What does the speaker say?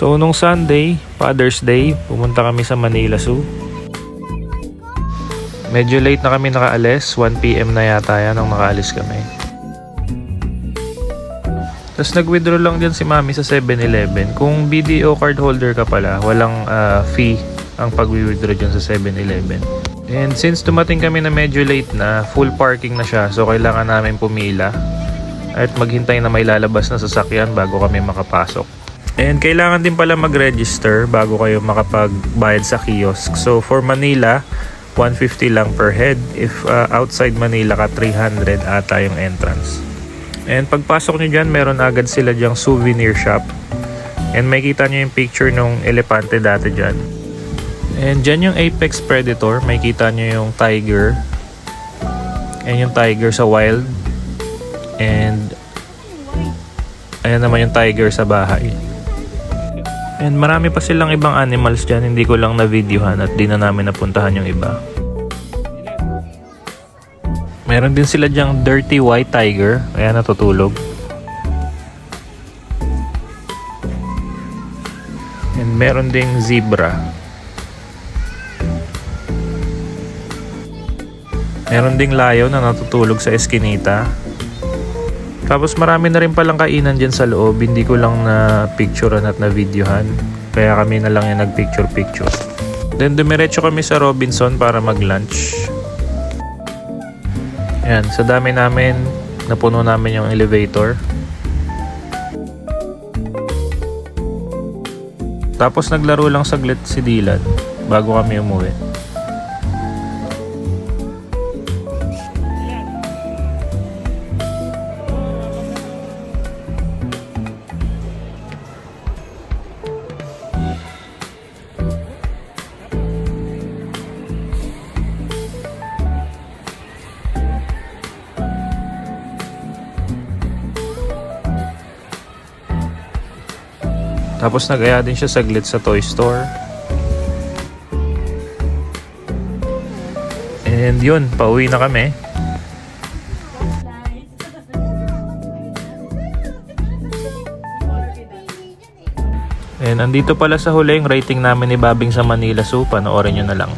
So nung Sunday, Father's Day, pumunta kami sa Manila Zoo. Medyo late na kami nakaalis, 1 PM na yata yan nung nakaalis kami. Tapos nag-withdraw lang din si Mami sa 7-Eleven. Kung BDO card holder ka pala, walang fee ang pag-withdraw dyan sa 7-Eleven. And since dumating kami na medyo late na, full parking na siya, so kailangan namin pumila at maghintay na may lalabas na sasakyan bago kami makapasok. And kailangan din pala mag-register bago kayo makapagbayad sa kiosk. So for Manila, 150 lang per head. If outside Manila ka, 300 ata yung entrance. And pagpasok nyo dyan, meron agad sila dyang souvenir shop. And makikita nyo yung picture nung elepante dati dyan. And dyan yung apex predator, makikita nyo yung tiger. And yung tiger sa wild. And ayan naman yung tiger sa bahay. And marami pa silang ibang animals dyan, hindi ko lang na-videohan at di na namin napuntahan yung iba. Meron din sila dyang dirty white tiger, kaya natutulog. And meron ding zebra. Meron ding lion na natutulog sa eskinita. Tapos marami na rin palang kainan dyan sa loob. Hindi ko lang na picturean at na videohan. Kaya kami na lang yung nag-picture. Then dumiretso kami sa Robinson para mag-lunch. Ayan, sa dami namin, napuno namin yung elevator. Tapos naglaro lang saglit si Dylan bago kami umuwi. Tapos nag-aya din siya saglit sa toy store. And yun, pauwi na kami. And andito pala sa huli yung rating namin ni Babing sa Manila Zoo. Panoorin nyo na lang.